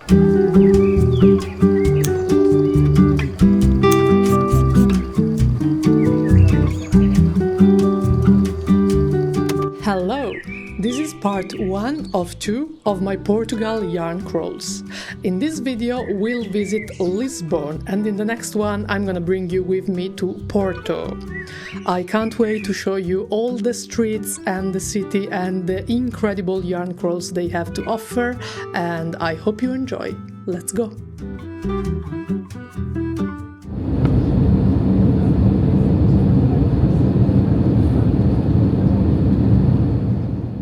Hello! This is part 1 of 2 of my Portugal yarn crawls. In this video we'll visit Lisbon, and in the next one I'm gonna bring you with me to Porto. I can't wait to show you all the streets and the city and the incredible yarn crawls they have to offer, and I hope you enjoy. Let's go!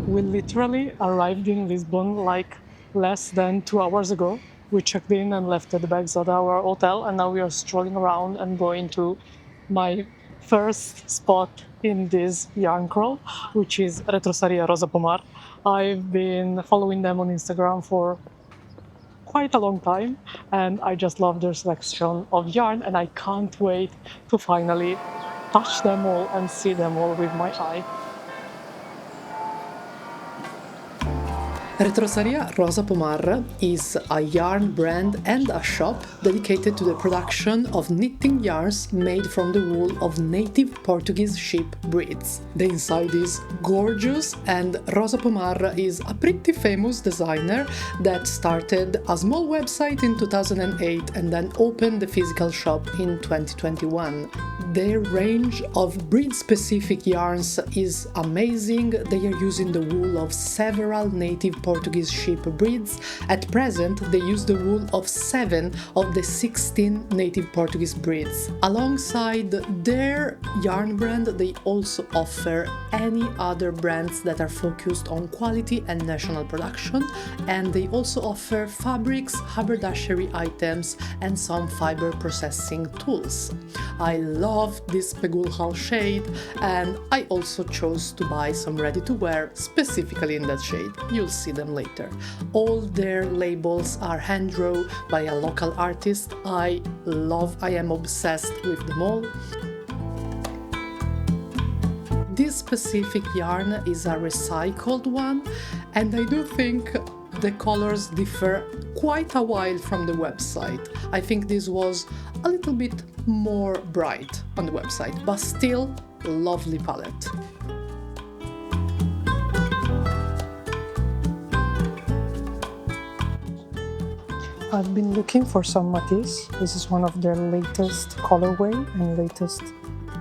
We literally arrived in Lisbon like less than 2 hours ago. We checked in and left the bags at our hotel, and now we are strolling around and going to my first spot in this yarn crawl, which is Retrosaria Rosa Pomar. I've been following them on Instagram for quite a long time, and I just love their selection of yarn, and I can't wait to finally touch them all and see them all with my eye. Retrosaria Rosa Pomar is a yarn brand and a shop dedicated to the production of knitting yarns made from the wool of native Portuguese sheep breeds. The inside is gorgeous, and Rosa Pomar is a pretty famous designer that started a small website in 2008 and then opened the physical shop in 2021. Their range of breed-specific yarns is amazing. They are using the wool of several native Portuguese sheep breeds. At present, they use the wool of 7 of the 16 native Portuguese breeds. Alongside their yarn brand, they also offer any other brands that are focused on quality and national production, and they also offer fabrics, haberdashery items, and some fiber processing tools. I love this pegulhal shade, and I also chose to buy some ready-to-wear specifically in that shade. You'll see them later. All their labels are hand-drawn by a local artist. I am obsessed with them all. This specific yarn is a recycled one, and I do think the colors differ quite a while from the website. I think this was a little bit more bright on the website, but still lovely palette. I've been looking for some Matisse. This is one of their latest colorway and latest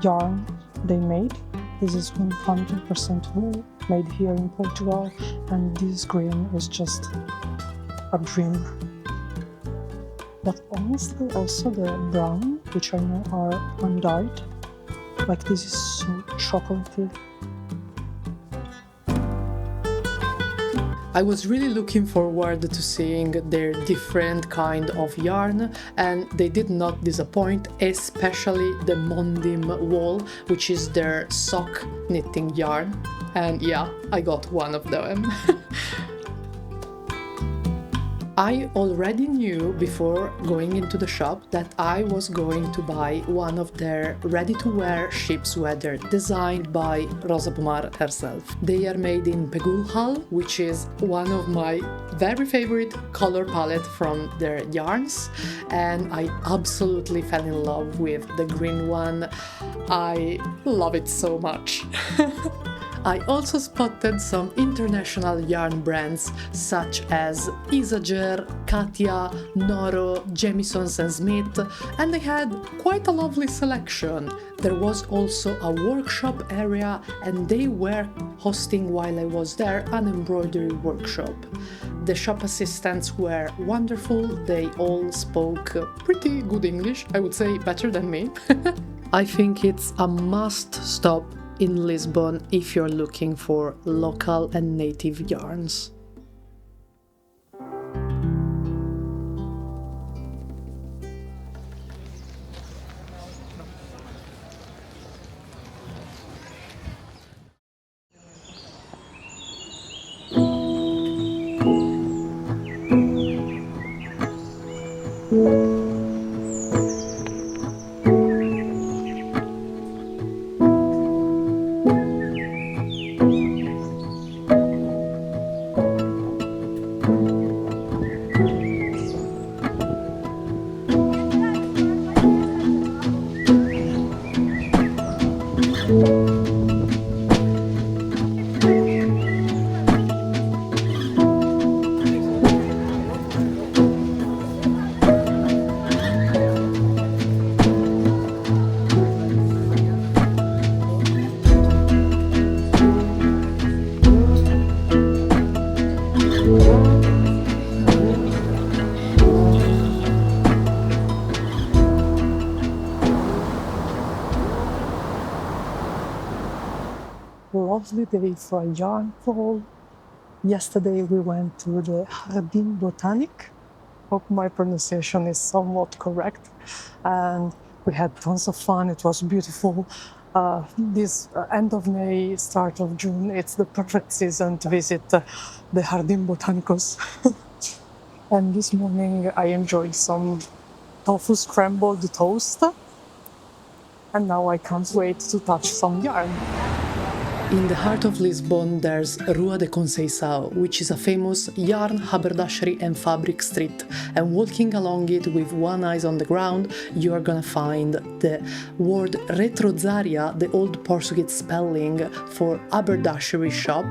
yarn they made. This is 100% wool, made here in Portugal, and this green is just a dream. But honestly, also the brown, which I know are undyed, like this is so chocolatey. I was really looking forward to seeing their different kind of yarn, and they did not disappoint, especially the Mondim wool, which is their sock knitting yarn. And yeah, I got one of them. I already knew before going into the shop that I was going to buy one of their ready-to-wear sheep sweater designed by Rosa Pomar herself. They are made in pegulhal, which is one of my very favorite color palette from their yarns, and I absolutely fell in love with the green one. I love it so much. I also spotted some international yarn brands such as Isager, Katia, Noro, Jamesons and Smith, and they had quite a lovely selection. There was also a workshop area, and they were hosting, while I was there, an embroidery workshop. The shop assistants were wonderful. They all spoke pretty good English, I would say better than me. I think it's a must stop in Lisbon if you're looking for local and native yarns. lovely day for a yarn haul. Yesterday we went to the Jardin Botanique. Hope my pronunciation is somewhat correct. And we had tons of fun. It was beautiful. This end of May, start of June, it's the perfect season to visit the Jardin Botanicus. And this morning I enjoyed some tofu scrambled toast. And now I can't wait to touch some yarn. In the heart of Lisbon, there's Rua de Conceição, which is a famous yarn, haberdashery and fabric street. And walking along it with one eye on the ground, you are gonna find the word retrosaria, the old Portuguese spelling for haberdashery shop.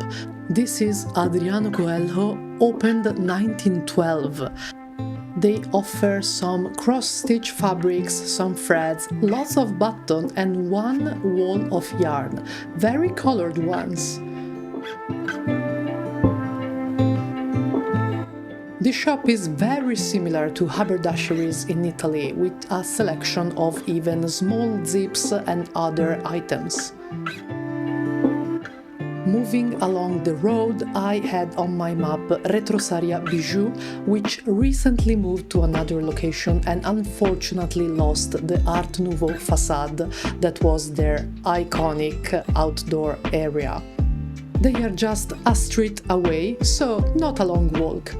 This is Adriano Coelho, opened 1912. They offer some cross-stitch fabrics, some threads, lots of button and one wall of yarn, very colored ones. This shop is very similar to haberdasheries in Italy, with a selection of even small zips and other items. Moving along the road, I had on my map Retrosaria Bijou, which recently moved to another location and unfortunately lost the Art Nouveau facade that was their iconic outdoor area. They are just a street away, so not a long walk.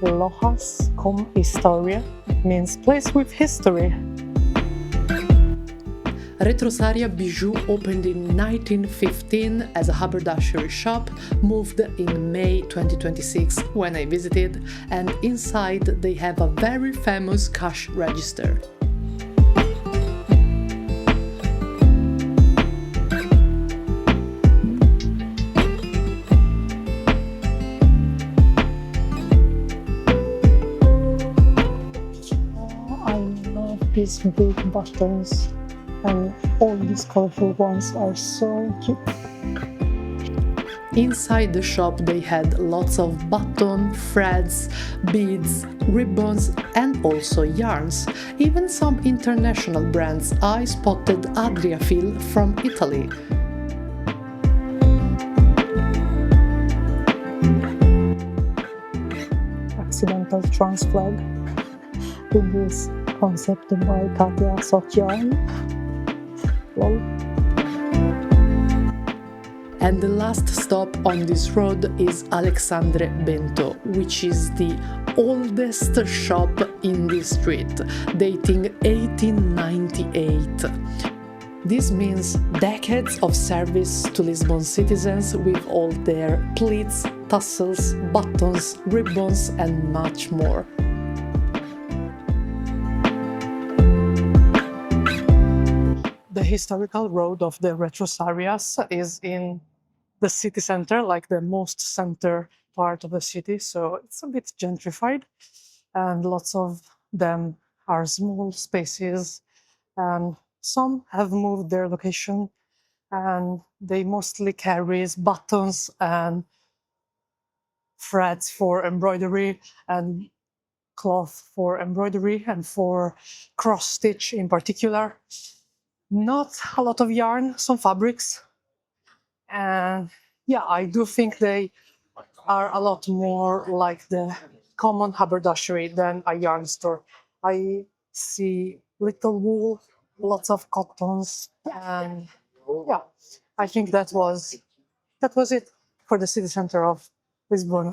Lojas com Historia means place with history. Retrosaria Bijou opened in 1915 as a haberdashery shop, moved in May 2026 when I visited, and inside they have a very famous cash register. Oh, I love these big buttons. And all these colorful ones are so cute. Inside the shop they had lots of button, threads, beads, ribbons and also yarns. Even some international brands. I spotted Adriafil from Italy. Accidental trans flag with this concept by Katia Soft Yarn. And the last stop on this road is Alexandre Bento, which is the oldest shop in this street, dating 1898. This means decades of service to Lisbon citizens with all their pleats, tassels, buttons, ribbons and much more. The historical road of the Retrosarias is in the city center, like the most center part of the city, so it's a bit gentrified and lots of them are small spaces and some have moved their location and they mostly carry buttons and threads for embroidery and cloth for embroidery and for cross stitch in particular. Not a lot of yarn, some fabrics, and yeah, I do think they are a lot more like the common haberdashery than a yarn store. I see little wool, lots of cottons, and yeah, I think that was it for the city center of Lisbon.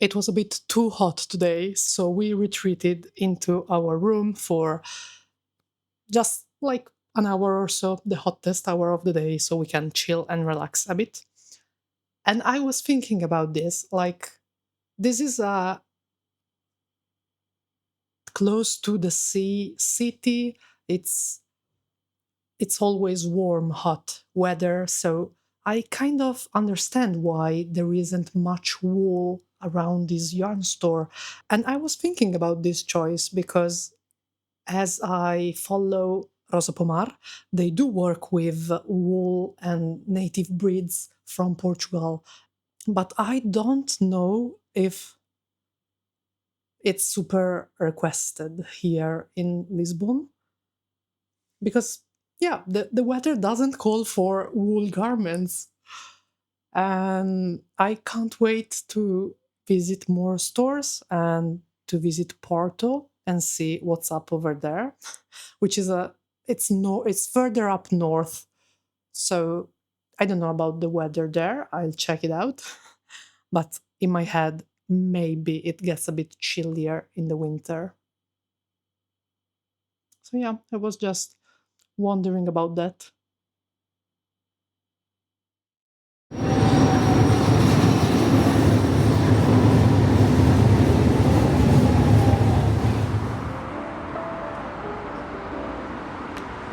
It was a bit too hot today, so we retreated into our room for just like an hour or so, the hottest hour of the day, so we can chill and relax a bit. And I was thinking about this, like, this is a close to the sea city. It's always warm, hot weather, so I kind of understand why there isn't much wool around this yarn store. And I was thinking about this choice because as I follow Rosa Pomar, they do work with wool and native breeds from Portugal. but I don't know if it's super requested here in Lisbon because, yeah, the weather doesn't call for wool garments. And I can't wait to visit more stores and to visit Porto and see what's up over there, which is it's further up north. So I don't know about the weather there. I'll check it out. But in my head, maybe it gets a bit chillier in the winter. So yeah, I was just wondering about that.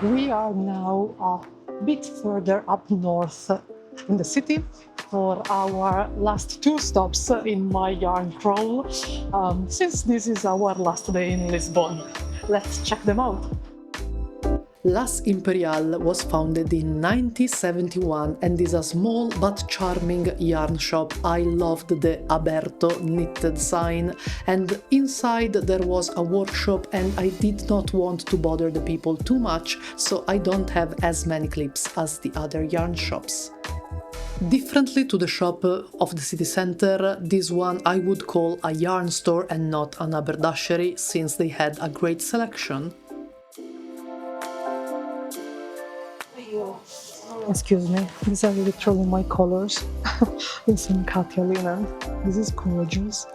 We are now a bit further up north in the city for our last two stops in my yarn crawl, since this is our last day in Lisbon. Let's check them out. Las Imperial was founded in 1971 and is a small but charming yarn shop. I loved the aberto knitted sign, and inside there was a workshop, and I did not want to bother the people too much, so I don't have as many clips as the other yarn shops. Differently to the shop of the city center, this one I would call a yarn store and not an haberdashery, since they had a great selection. Excuse me, these are literally my colors in some Katia linen. This is gorgeous.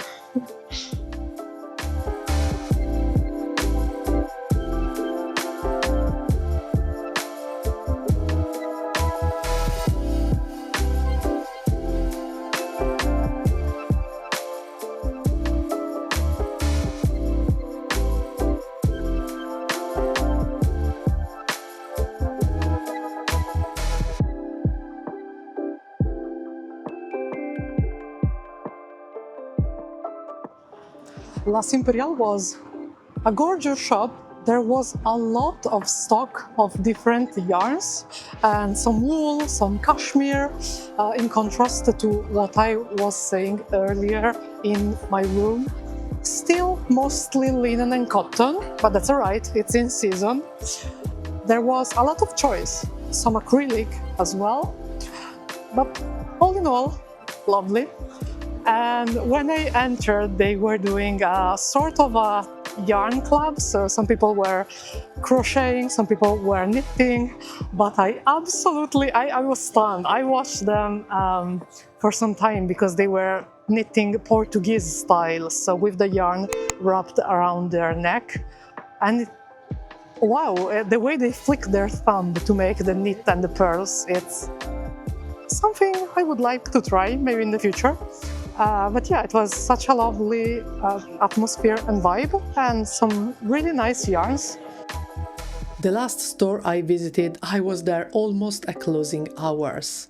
Las Imperial was a gorgeous shop. There was a lot of stock of different yarns and some wool, some cashmere, in contrast to what I was saying earlier in my room. Still mostly linen and cotton, but that's alright, it's in season. There was a lot of choice, some acrylic as well, but all in all, lovely. And when I entered, they were doing a sort of a yarn club. So some people were crocheting, some people were knitting, but I was stunned. I watched them for some time because they were knitting Portuguese style, so with the yarn wrapped around their neck. And wow, the way they flick their thumb to make the knit and the pearls, it's something I would like to try maybe in the future. But yeah, it was such a lovely atmosphere and vibe, and some really nice yarns. The last store I visited, I was there almost at closing hours.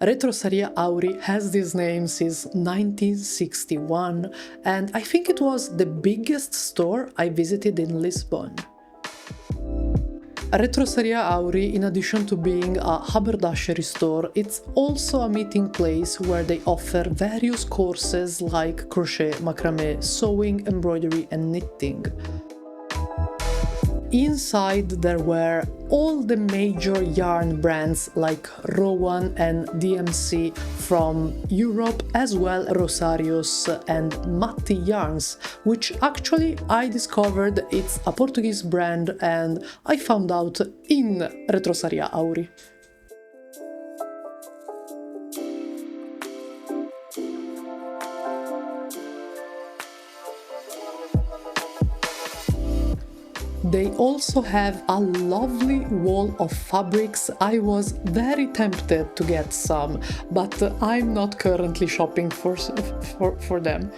Retrosaria Auri has this name since 1961, and I think it was the biggest store I visited in Lisbon. Retrosaria Auri, in addition to being a haberdashery store, it's also a meeting place where they offer various courses like crochet, macrame, sewing, embroidery and knitting. Inside there were all the major yarn brands like Rowan and DMC from Europe, as well Rosarios and Matti yarns, which actually I discovered it's a Portuguese brand and I found out in Retrosaria Auri. They also have a lovely wall of fabrics. I was very tempted to get some, but I'm not currently shopping for them.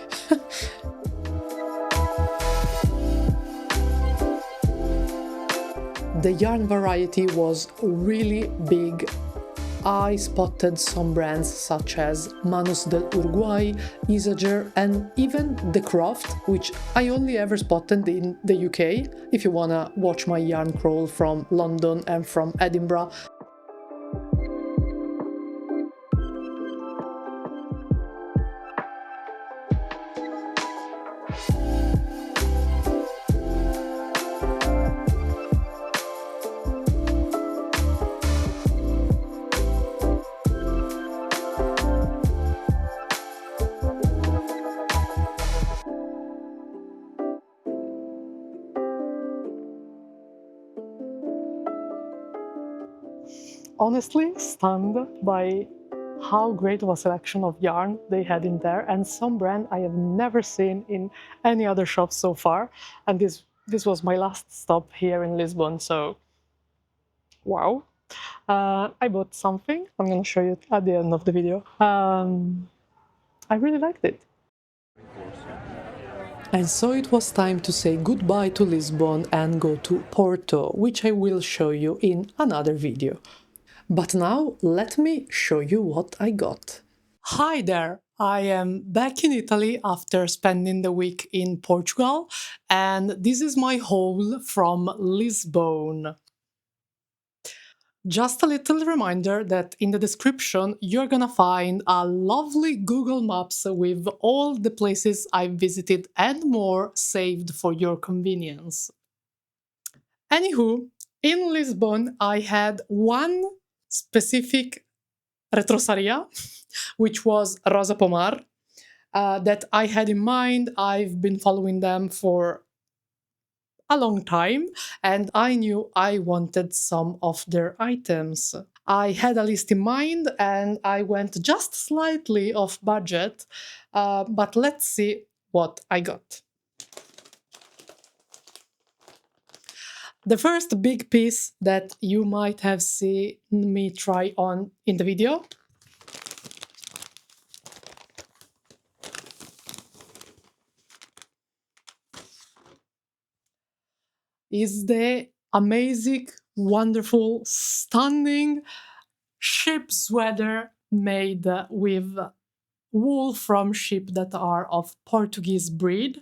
The yarn variety was really big. I spotted some brands such as Manos del Uruguay, Isager and even The Croft, which I only ever spotted in the UK, if you wanna watch my yarn crawl from London and from Edinburgh. honestly stunned by how great of a selection of yarn they had in there, and some brand I have never seen in any other shop so far. And this was my last stop here in Lisbon, so wow. I bought something. I'm gonna show you at the end of the video. I really liked it. And so it was time to say goodbye to Lisbon and go to Porto, which I will show you in another video. But now let me show you what I got. Hi there! I am back in Italy after spending the week in Portugal, and this is my haul from Lisbon. Just a little reminder that in the description you're gonna find a lovely Google Maps with all the places I've visited and more saved for your convenience. Anywho, in Lisbon I had one specific retrosaria, which was rosa pomar, that I had in mind. I've been following them for a long time, and I knew I wanted some of their items. I had a list in mind and I went just slightly off budget, but let's see what I got. The first big piece that you might have seen me try on in the video is the amazing, wonderful, stunning sheep sweater made with wool from sheep that are of Portuguese breed.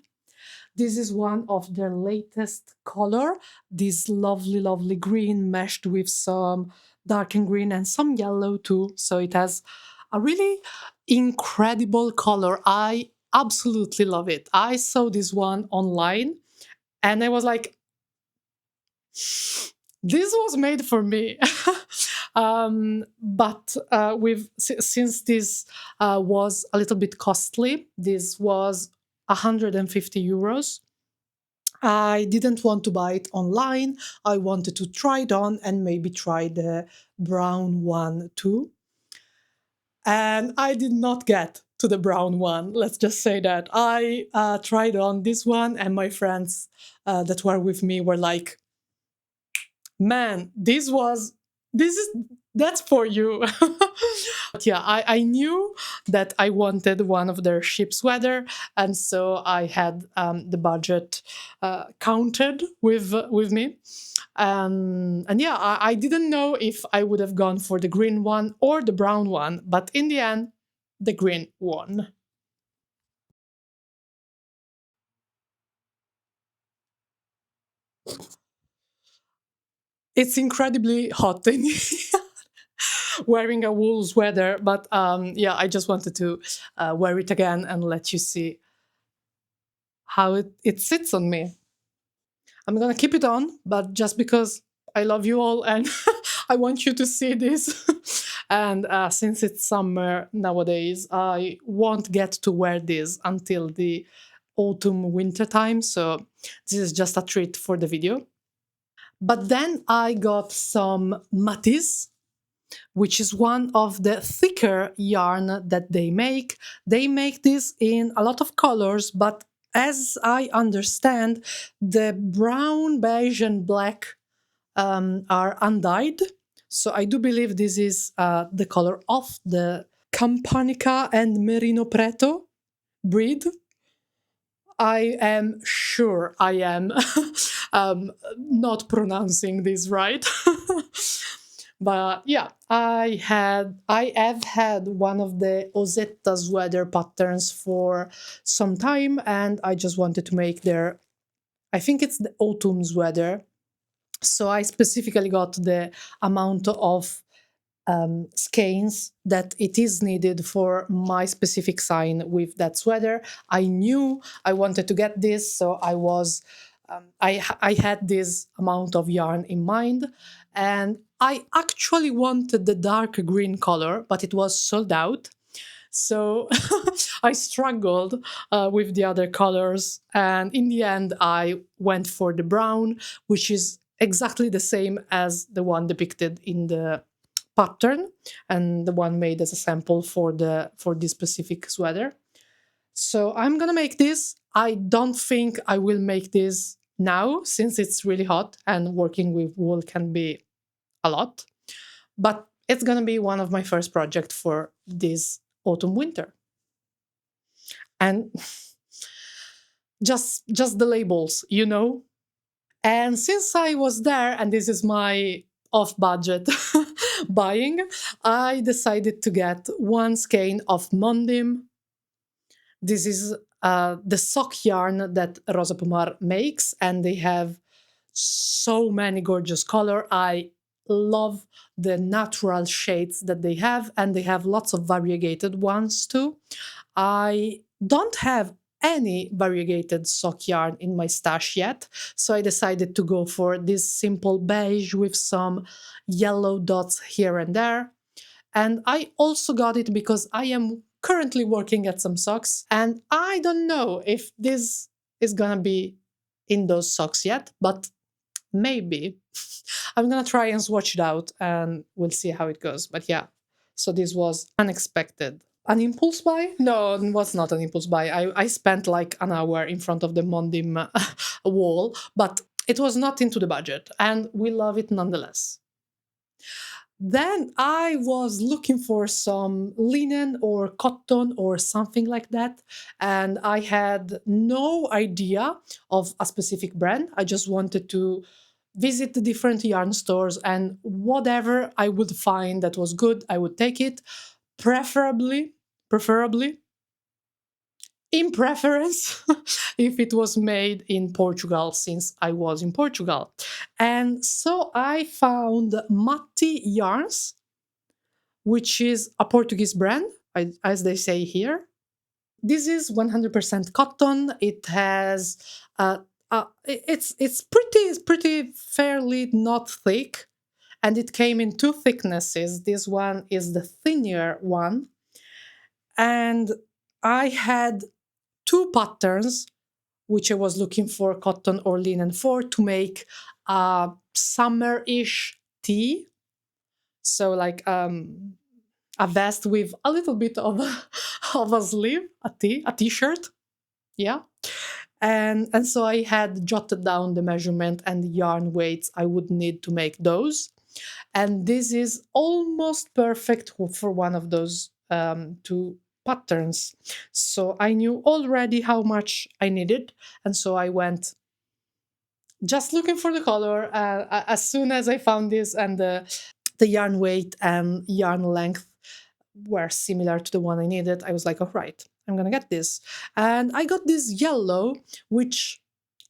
This is one of their latest color, this lovely, lovely green meshed with some darkened green and some yellow too. So it has a really incredible color. I absolutely love it. I saw this one online and I was like, this was made for me. But since this was a little bit costly, this was 150 euros. I didn't want to buy it online. I wanted to try it on and maybe try the brown one too. And I did not get to the brown one. Let's just say that. I tried on this one, and my friends that were with me were like, man, that's for you. But yeah, I knew that I wanted one of their ship sweater, and so I had the budget counted with me. And yeah, I didn't know if I would have gone for the green one or the brown one, but in the end, the green won. It's incredibly hot in here. Wearing a wool sweater, but yeah, I just wanted to wear it again and let you see how it sits on me. I'm gonna keep it on, but just because I love you all and I want you to see this. And since it's summer nowadays, I won't get to wear this until the autumn winter time, so this is just a treat for the video. But then I got some matis, which is one of the thicker yarn that they make. They make this in a lot of colors, but as I understand, the brown, beige, and black are undyed. So I do believe this is the color of the Campanica and Merino Preto breed. I am sure I am not pronouncing this right. But yeah, I have had one of the Osetta sweater patterns for some time, and I just wanted to make their, I think it's the autumn sweater. So I specifically got the amount of skeins that it is needed for my specific sign with that sweater. I knew I wanted to get this, so I had this amount of yarn in mind, and I actually wanted the dark green color, but it was sold out. So I struggled with the other colors, and in the end I went for the brown, which is exactly the same as the one depicted in the pattern, and the one made as a sample for this specific sweater. So I'm gonna make this. I don't think I will make this now since it's really hot and working with wool can be a lot, but it's gonna be one of my first projects for this autumn winter. And just the labels, you know. And since I was there, and this is my off budget buying, I decided to get one skein of mondim. This is the sock yarn that Rosa Pomar makes, and they have so many gorgeous color. I love the natural shades that they have, and they have lots of variegated ones too. I don't have any variegated sock yarn in my stash yet, so I decided to go for this simple beige with some yellow dots here and there. And I also got it because I am currently working at some socks, and I don't know if this is gonna be in those socks yet, but maybe. I'm gonna try and swatch it out and we'll see how it goes. But yeah, so this was unexpected. An impulse buy? No, it was not an impulse buy. I spent like an hour in front of the Mondim wall, but it was not into the budget, and we love it nonetheless. Then I was looking for some linen or cotton or something like that, and I had no idea of a specific brand. I just wanted to visit the different yarn stores, and whatever I would find that was good, I would take it. Preferably, in preference, if it was made in Portugal, since I was in Portugal. And so I found Matti Yarns, which is a Portuguese brand, as they say here. This is 100% cotton. It has it's pretty fairly not thick, and it came in two thicknesses. This one is the thinner one, and I had two patterns which I was looking for cotton or linen for to make a summer-ish tee. So like a vest with a little bit of of a sleeve, a t-shirt, yeah. And so I had jotted down the measurement and the yarn weights I would need to make those, and this is almost perfect for one of those two patterns. So I knew already how much I needed, and so I went just looking for the color. As soon as I found this, and the yarn weight and yarn length were similar to the one I needed, I was like, all right, I'm gonna get this. And I got this yellow, which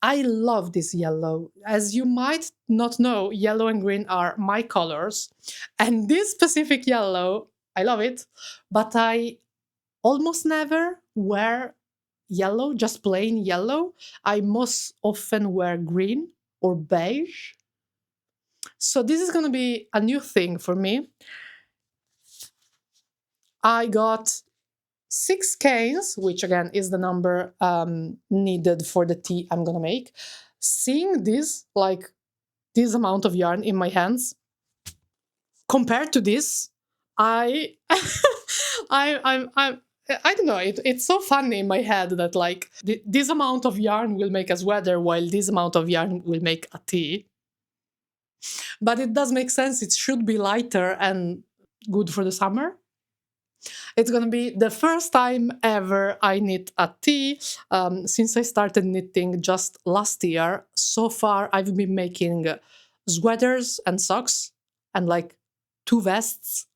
I love this yellow. As you might not know, yellow and green are my colors. And this specific yellow, I love it, but I almost never wear yellow, just plain yellow. I most often wear green or beige. So this is gonna be a new thing for me. I got 6 skeins, which again is the number needed for the tee I'm gonna make. Seeing this, like this amount of yarn in my hands, compared to this, I I don't know, it's so funny in my head that like this amount of yarn will make a sweater while this amount of yarn will make a tee. But it does make sense, it should be lighter and good for the summer. It's gonna be the first time ever I knit a tee since I started knitting just last year. So far, I've been making sweaters and socks and like 2 vests,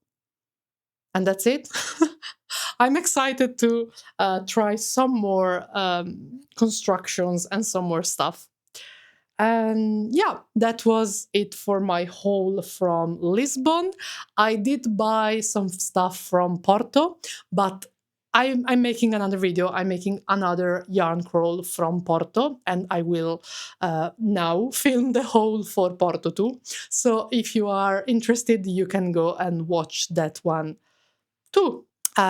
and that's it. I'm excited to try some more constructions and some more stuff. And yeah, that was it for my haul from Lisbon. I did buy some stuff from Porto, but I'm making another video. I'm making another yarn crawl from Porto, and I will now film the haul for Porto too. So if you are interested, you can go and watch that one too.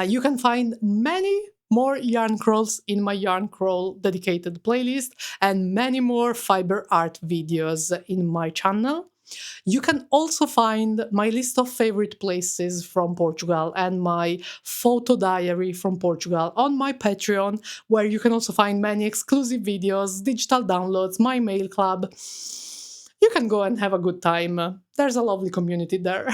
You can find many more yarn crawls in my yarn crawl dedicated playlist, and many more fiber art videos in my channel. You can also find my list of favorite places from Portugal and my photo diary from Portugal on my Patreon, where you can also find many exclusive videos, digital downloads, my mail club. You can go and have a good time. There's a lovely community there.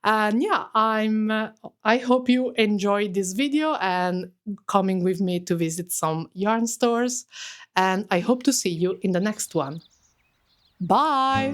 And yeah, I hope you enjoyed this video and coming with me to visit some yarn stores, and I hope to see you in the next one. Bye!